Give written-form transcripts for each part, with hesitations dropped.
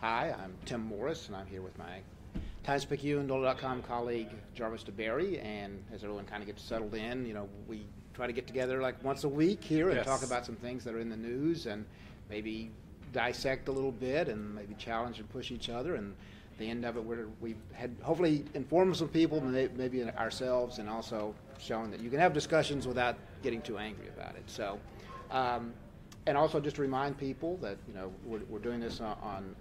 Hi, I'm Tim Morris, and I'm here with my Times-Picayune and NOLA.com colleague, Jarvis Deberry, and as everyone kind of gets settled in, we try to get together like once a week here and talk about some things that are in the news and maybe dissect a little bit and maybe challenge and push each other. And at the end of it, we've had hopefully informed some people, maybe ourselves, and also shown that you can have discussions without getting too angry about it. So, and also just to remind people that we're doing this on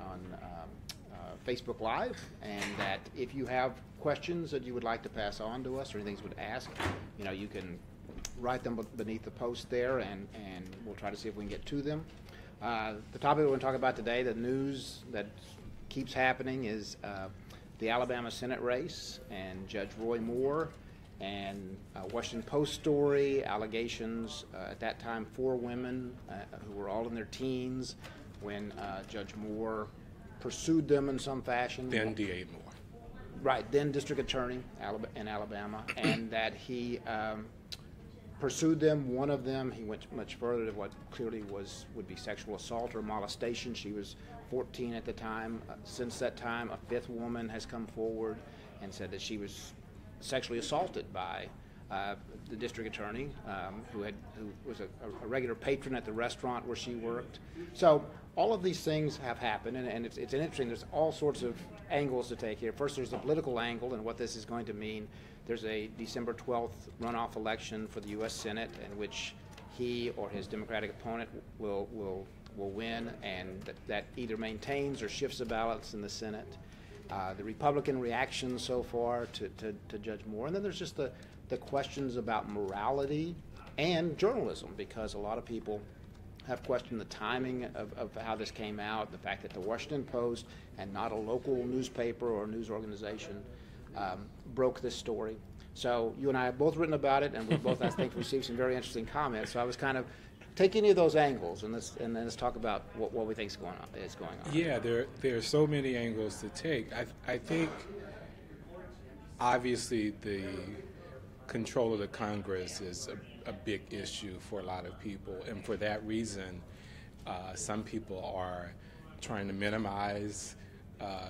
Facebook Live, and that if you have questions that you would like to pass on to us or anything you would ask, you can write them beneath the post there, and we'll try to see if we can get to them. The topic we're going to talk about today, the news that keeps happening, is the Alabama Senate race and Judge Roy Moore, and Washington Post story, allegations, at that time 4 women who were all in their teens when Judge Moore pursued them in some fashion. Then D.A. Moore. Right, then District Attorney in Alabama, and that he pursued them. One of them, he went much further to what clearly would be sexual assault or molestation. She was 14 at the time. Since that time, a 5th woman has come forward and said that she was sexually assaulted by the district attorney, who was a regular patron at the restaurant where she worked. So all of these things have happened, and it's interesting. There's all sorts of angles to take here. First, there's the political angle and what this is going to mean. There's a December 12th runoff election for the U.S. Senate in which he or his Democratic opponent will win, and that either maintains or shifts the ballots in the Senate. The Republican reaction so far to Judge Moore. And then there's just the questions about morality and journalism, because a lot of people have questioned the timing of how this came out, the fact that the Washington Post and not a local newspaper or news organization broke this story. So you and I have both written about it, and we both, I think, received some very interesting comments. So I was kind of take any of those angles, and then let's talk about what we think is going on. Yeah, there are so many angles to take. I think obviously the control of the Congress is a big issue for a lot of people, and for that reason, some people are trying to minimize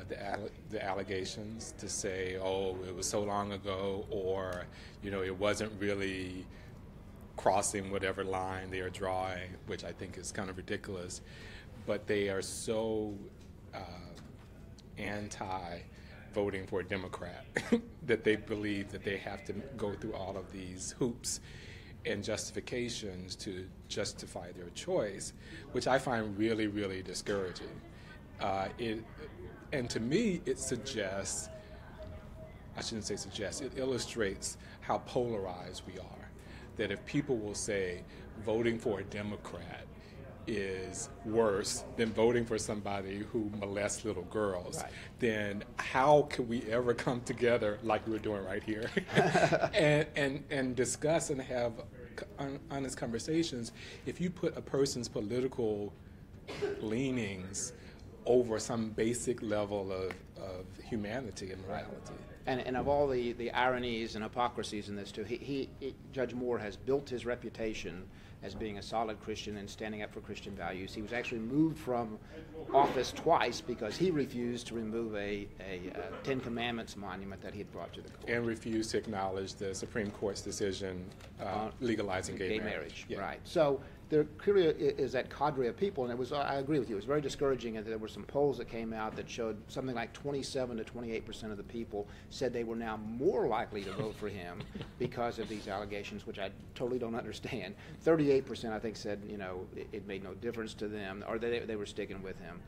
the allegations, to say, oh, it was so long ago, or it wasn't really crossing whatever line they are drawing, which I think is kind of ridiculous. But they are so anti-voting for a Democrat that they believe that they have to go through all of these hoops and justifications to justify their choice, which I find really, really discouraging. And to me, it suggests, I shouldn't say suggests, it illustrates how polarized we are. That if people will say voting for a Democrat is worse than voting for somebody who molests little girls, right, then how can we ever come together like we're doing right here and discuss and have honest conversations if you put a person's political leanings over some basic level of humanity and morality? And of all the ironies and hypocrisies in this too, Judge Moore has built his reputation as being a solid Christian and standing up for Christian values. He was actually moved from office twice because he refused to remove a 10 Commandments monument that he had brought to the court. And refused to acknowledge the Supreme Court's decision legalizing gay marriage. Yeah. Right. So there clearly is that cadre of people, and I agree with you, it was very discouraging, and there were some polls that came out that showed something like 27 to 28% of the people said they were now more likely to vote for him because of these allegations, which I totally don't understand. 38% I think said it made no difference to them, or they were sticking with him,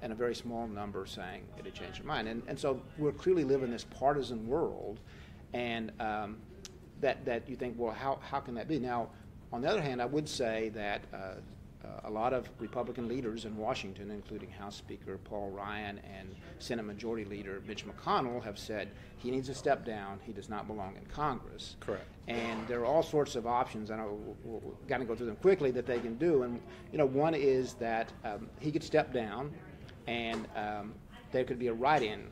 and a very small number saying it had changed their mind. And so we're clearly living in this partisan world, and that you think, well, how can that be? Now, on the other hand, I would say that a lot of Republican leaders in Washington, including House Speaker Paul Ryan and Senate Majority Leader Mitch McConnell, have said he needs to step down. He does not belong in Congress. Correct. And there are all sorts of options. I know we're going to go through them quickly that they can do. And one is that he could step down, and there could be a write-in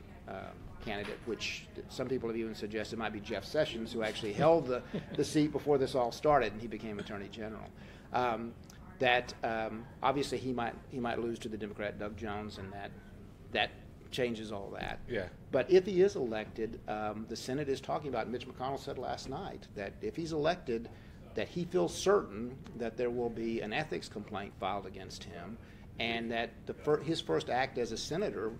candidate, which some people have even suggested might be Jeff Sessions, who actually held the seat before this all started, and he became Attorney General. Obviously he might lose to the Democrat Doug Jones, and that that changes all that. Yeah. But if he is elected, the Senate is talking about, Mitch McConnell said last night, that if he's elected, that he feels certain that there will be an ethics complaint filed against him, and that his first act as a senator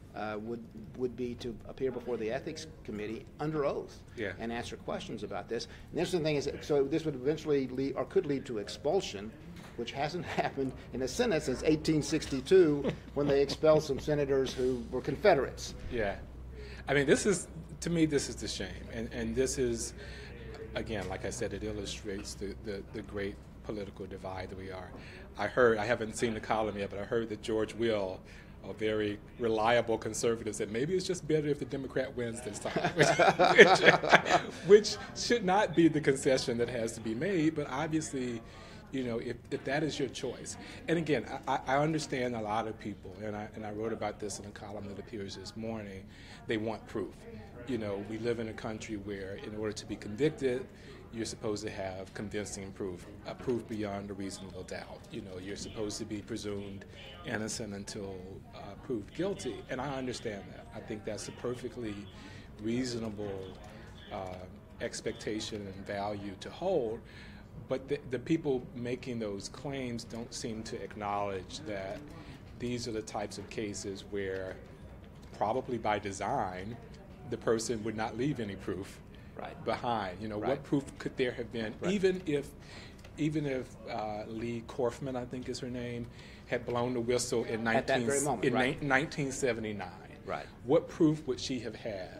would be to appear before the ethics committee under oath and answer questions about this. And the interesting thing is, so this would eventually lead, or could lead to expulsion, which hasn't happened in the Senate since 1862 when they expelled some senators who were Confederates. Yeah. I mean, to me, this is the shame. And this is, again, like I said, it illustrates the great political divide that we are. I haven't seen the column yet, but I heard that George Will, a very reliable conservative, said maybe it's just better if the Democrat wins this time, which should not be the concession that has to be made, but obviously, if that is your choice. And again, I understand a lot of people, and I wrote about this in a column that appears this morning, they want proof. We live in a country where in order to be convicted, you're supposed to have convincing proof, proof beyond a reasonable doubt. You're supposed to be presumed innocent until proved guilty, and I understand that. I think that's a perfectly reasonable expectation and value to hold, but the people making those claims don't seem to acknowledge that these are the types of cases where, probably by design, the person would not leave any proof behind. What proof could there have been, even if Lee Corfman, I think is her name, had blown the whistle in 1979? Right. What proof would she have had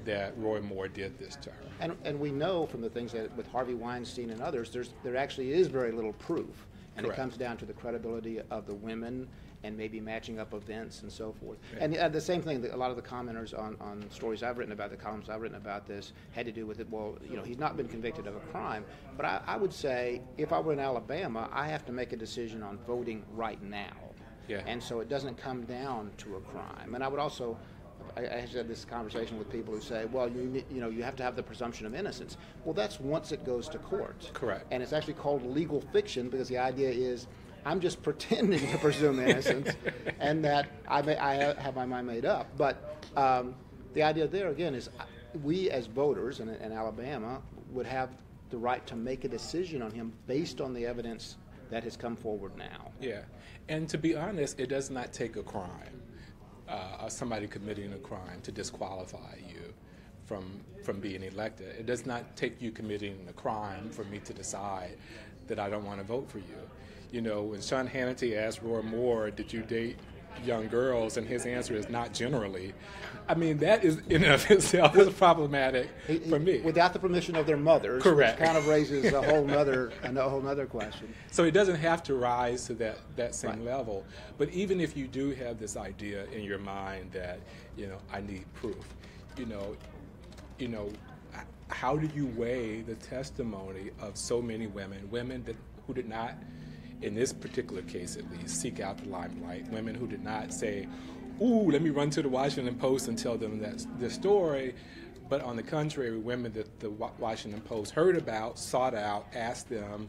that Roy Moore did this to her? And we know from the things that with Harvey Weinstein and others, there actually is very little proof, and Correct. It comes down to the credibility of the women and maybe matching up events and so forth. Yeah. And the same thing, a lot of the commenters on stories I've written about, the columns I've written about this, had to do with it, well, he's not been convicted of a crime, but I would say if I were in Alabama, I have to make a decision on voting right now. Yeah. And so it doesn't come down to a crime. And I would also, I had this conversation with people who say, well, you have to have the presumption of innocence. Well, that's once it goes to court. Correct. And it's actually called legal fiction because the idea is I'm just pretending to presume innocence and that I have my mind made up. But the idea there, again, is we as voters in Alabama would have the right to make a decision on him based on the evidence that has come forward now. Yeah. And to be honest, it does not take a crime, somebody committing a crime, to disqualify you from being elected. It does not take you committing a crime for me to decide that I don't want to vote for you. When Sean Hannity asked Roy Moore, did you date young girls, and his answer is not generally, I mean, that is in and of itself is problematic for me. Without the permission of their mothers, correct, which kind of raises a whole nother question. So it doesn't have to rise to that same level. But even if you do have this idea in your mind that, I need proof, how do you weigh the testimony of so many women who did not, in this particular case at least, seek out the limelight, women who did not say, ooh, let me run to the Washington Post and tell them the story, but on the contrary, women that the Washington Post heard about, sought out, asked them,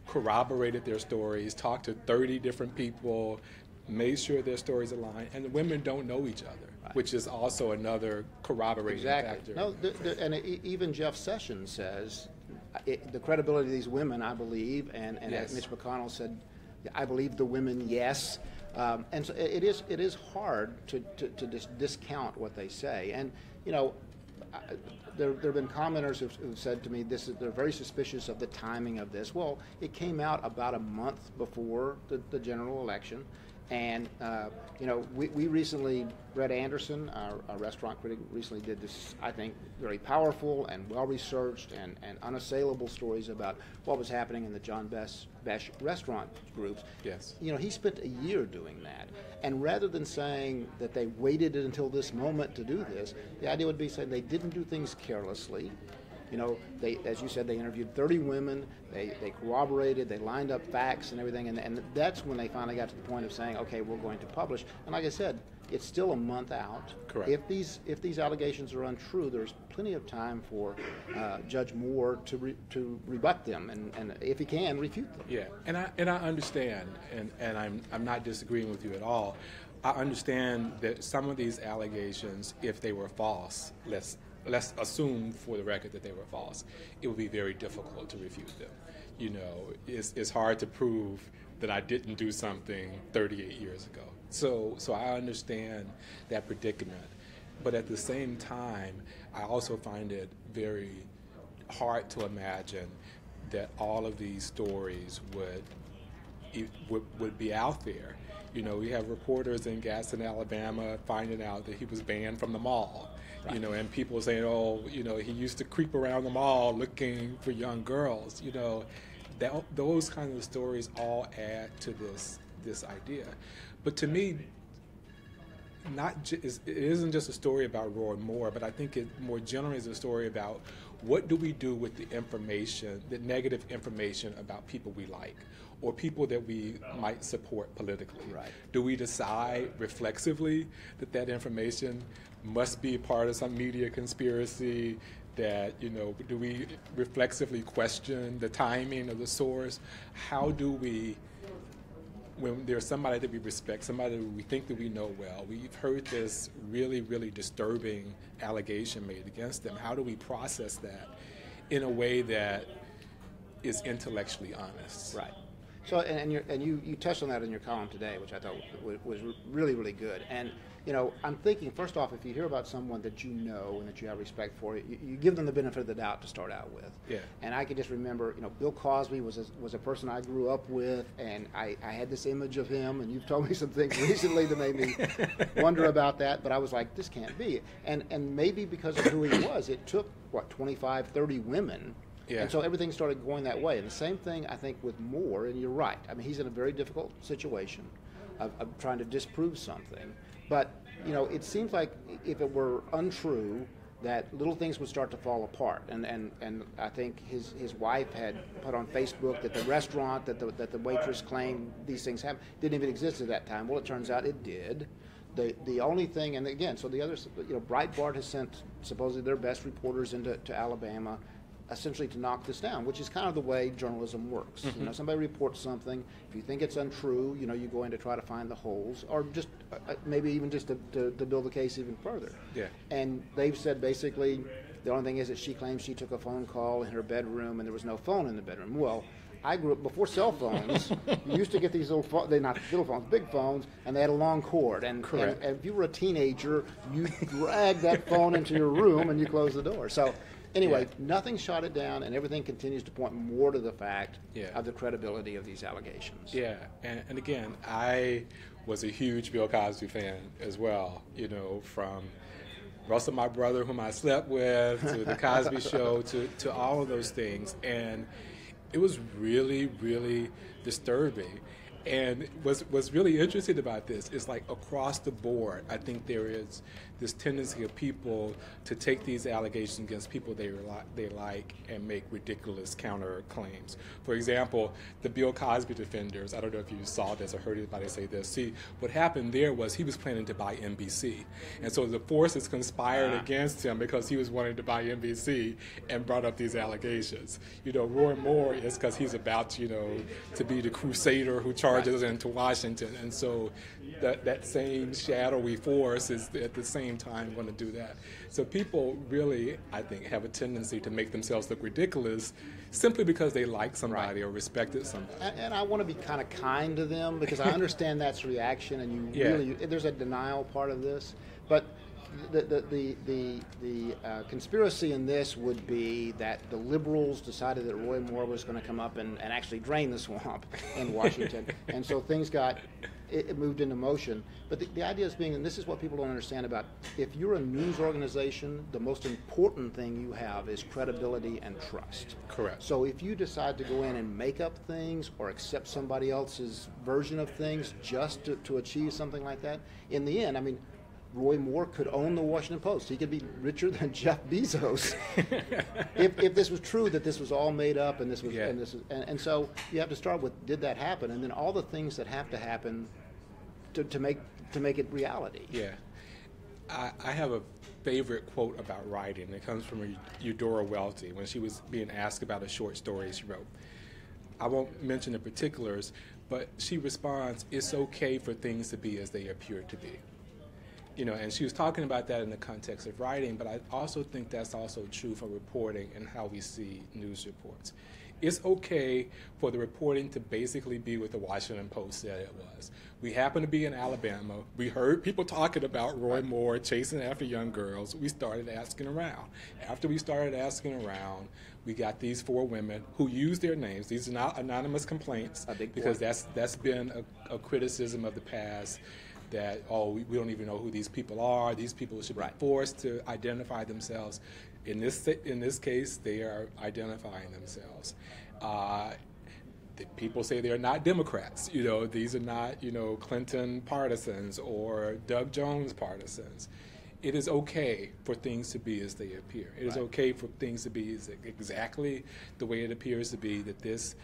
corroborated their stories, talked to 30 different people, made sure their stories aligned, and the women don't know each other, which is also another corroborating factor. No, and even Jeff Sessions says, the credibility of these women, I believe, and yes. Mitch McConnell said, I believe the women, yes. And so it is hard to discount what they say. And, there have been commenters who've said to me, they're very suspicious of the timing of this. Well, it came out about a month before the general election. And, we recently, Brett Anderson, our restaurant critic, recently did this, I think, very powerful and well-researched and unassailable stories about what was happening in the John Besh restaurant groups. Yes. He spent a year doing that. And rather than saying that they waited until this moment to do this, the idea would be saying they didn't do things carelessly. You know, they, as you said, they interviewed 30 women, they corroborated, they lined up facts and everything, and that's when they finally got to the point of saying, okay, we're going to publish. And like I said, it's still a month out. Correct. If these allegations are untrue, there's plenty of time for Judge Moore to rebut them, and if he can, refute them. Yeah, and I understand, and I'm not disagreeing with you at all. I understand that some of these allegations, if they were false, let's assume for the record that they were false, it would be very difficult to refute them. You know, it's hard to prove that I didn't do something 38 years ago. So I understand that predicament. But at the same time, I also find it very hard to imagine that all of these stories would be out there. You know, we have reporters in Gaston, Alabama, finding out that he was banned from the mall. Right. You know, and people saying, oh, you know, he used to creep around the mall looking for young girls. You know, those kinds of stories all add to this idea. But to me, it isn't just a story about Roy Moore, but I think it more generally is a story about what do we do with the information, the negative information about people we like or people that we might support politically. Right. Do we decide reflexively that information must be part of some media conspiracy? That, you know, do we reflexively question the timing of the source? How do we, when there's somebody that we respect, somebody that we think that we know well, we've heard this really, really disturbing allegation made against them, how do we process that in a way that is intellectually honest? Right. So, and you touched on that in your column today, which I thought was really, really good. And, you know, I'm thinking, first off, if you hear about someone that you know and that you have respect for, you give them the benefit of the doubt to start out with. Yeah. And I can just remember, you know, Bill Cosby was a person I grew up with, and I had this image of him, and you've told me some things recently that made me wonder about that, but I was like, this can't be. And maybe because of who he was, it took, 25, 30 women. Yeah. And so everything started going that way. And the same thing, I think, with Moore, and you're right. I mean, he's in a very difficult situation of trying to disprove something. But, you know, it seems like if it were untrue, that little things would start to fall apart. And I think his wife had put on Facebook that the restaurant that the waitress claimed these things happened didn't even exist at that time. Well, it turns out it did. The only thing, and again, so the others, you know, Breitbart has sent supposedly their best reporters into Alabama, essentially to knock this down, which is kind of the way journalism works. Mm-hmm. You know, somebody reports something, if you think it's untrue, you know, you go in to try to find the holes, or just maybe even just to build the case even further. Yeah. And they've said basically the only thing is that she claims she took a phone call in her bedroom and there was no phone in the bedroom. Well, I grew up before cell phones. You used to get these little they're not little phones, big phones, and they had a long cord. And if you were a teenager, you dragged that phone into your room and you closed the door. So anyway, nothing shot it down, and everything continues to point more to the fact of the credibility of these allegations. Yeah, and again, I was a huge Bill Cosby fan as well, you know, from Russell, my brother, whom I slept with, to the Cosby Show, to all of those things. And it was really, really disturbing. And what's really interesting about this is, like, across the board, I think there is this tendency of people to take these allegations against people they like and make ridiculous counterclaims. For example, the Bill Cosby defenders, I don't know if you saw this or heard anybody say this. See, what happened there was he was planning to buy NBC. And so the forces conspired against him because he was wanting to buy NBC and brought up these allegations. You know, Roy Moore is because he's about, you know, to be the crusader who charges into Washington. And so that same shadowy force is at the same time going to do that. So people really, I think, have a tendency to make themselves look ridiculous simply because they like somebody or respected somebody. And I want to be kind of kind to them because I understand that's reaction, and you really, there's a denial part of this. But the conspiracy in this would be that the liberals decided that Roy Moore was going to come up and actually drain the swamp in Washington. And so things it moved into motion. But the idea is being, and this is what people don't understand about, if you're a news organization, the most important thing you have is credibility and trust. Correct. So if you decide to go in and make up things or accept somebody else's version of things just to achieve something like that, in the end, I mean, Roy Moore could own the Washington Post. He could be richer than Jeff Bezos if this was true, that this was all made up, and this was, and so you have to start with, did that happen, and then all the things that have to happen to make it reality. Yeah, I have a favorite quote about writing. It comes from Eudora Welty when she was being asked about a short story she wrote. I won't mention the particulars, but she responds, "It's okay for things to be as they appear to be." You know, and she was talking about that in the context of writing, but I also think that's also true for reporting and how we see news reports. It's okay for the reporting to basically be what the Washington Post said it was. We happen to be in Alabama. We heard people talking about Roy Moore chasing after young girls. We started asking around. After we started asking around, we got these 4 women who used their names. These are not anonymous complaints, because that's been a criticism of the past, that, oh, we don't even know who these people are. These people should be forced to identify themselves. In this case, they are identifying themselves. The people say they're not Democrats. You know, these are not, you know, Clinton partisans or Doug Jones partisans. It is okay for things to be as they appear. It is okay for things to be exactly the way it appears to be, that this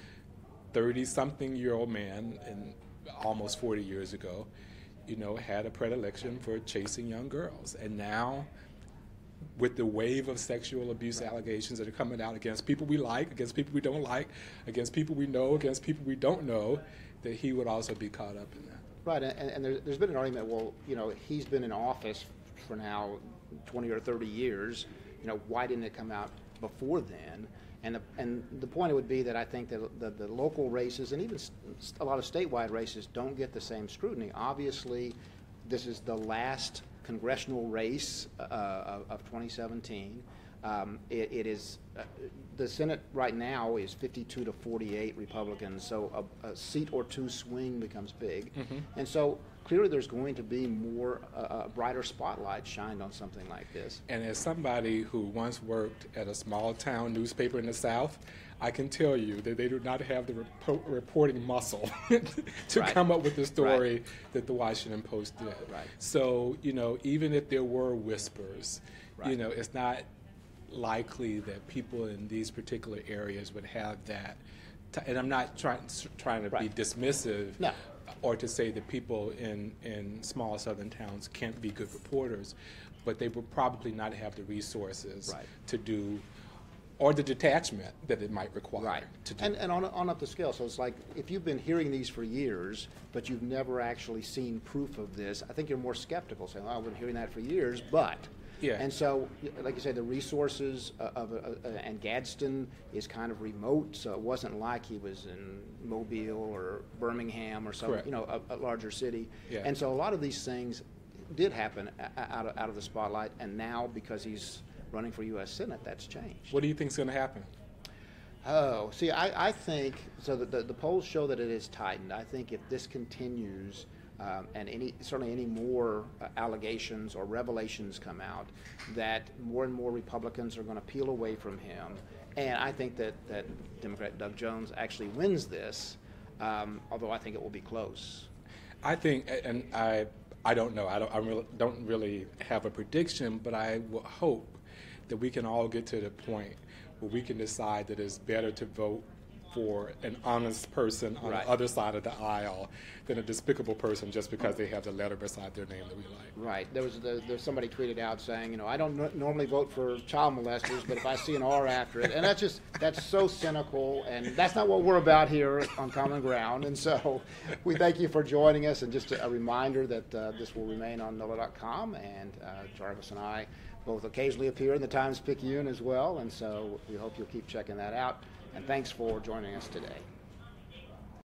30-something-year-old man, and almost 40 years ago, you know, had a predilection for chasing young girls. And now, with the wave of sexual abuse allegations that are coming out against people we like, against people we don't like, against people we know, against people we don't know, that he would also be caught up in that. Right, and there's been an argument, well, you know, he's been in office for now 20 or 30 years, you know, why didn't it come out before then? And the point would be that I think that the local races and even a lot of statewide races don't get the same scrutiny. Obviously, this is the last congressional race of 2017. It is the Senate right now is 52 to 48 Republicans, so a seat or two swing becomes big, and so clearly there's going to be more a brighter spotlight shined on something like this. And as somebody who once worked at a small town newspaper in the South, I can tell you that they do not have the reporting muscle to come up with the story that the Washington Post did. So, you know, even if there were whispers, you know, it's not likely that people in these particular areas would have that. And I'm not trying to be dismissive. No. Or to say that people in small southern towns can't be good reporters, but they would probably not have the resources to do, or the detachment that it might require to do. And on up the scale, so it's like, if you've been hearing these for years, but you've never actually seen proof of this, I think you're more skeptical, saying, oh, I've been hearing that for years, but. Yeah. And so, like you said, the resources and Gadsden is kind of remote, so it wasn't like he was in Mobile or Birmingham or some, you know, a larger city. Yeah. And so a lot of these things did happen out of the spotlight, and now because he's running for U.S. Senate, that's changed. What do you think is going to happen? Oh, see, I think, so the polls show that it is tightened. I think if this continues, and certainly any more allegations or revelations come out, that more and more Republicans are going to peel away from him. And I think that Democrat Doug Jones actually wins this, although I think it will be close. I think, and I don't know, I don't really have a prediction, but I will hope that we can all get to the point where we can decide that it's better to vote for an honest person on the other side of the aisle than a despicable person just because they have the letter beside their name that we like. Right. There was somebody tweeted out saying, you know, I don't normally vote for child molesters, but if I see an R after it, and that's so cynical, and that's not what we're about here on Common Ground. And so we thank you for joining us, and just a reminder that this will remain on NOLA.com, and Jarvis and I both occasionally appear in the Times-Picayune as well, and so we hope you'll keep checking that out. And thanks for joining us today.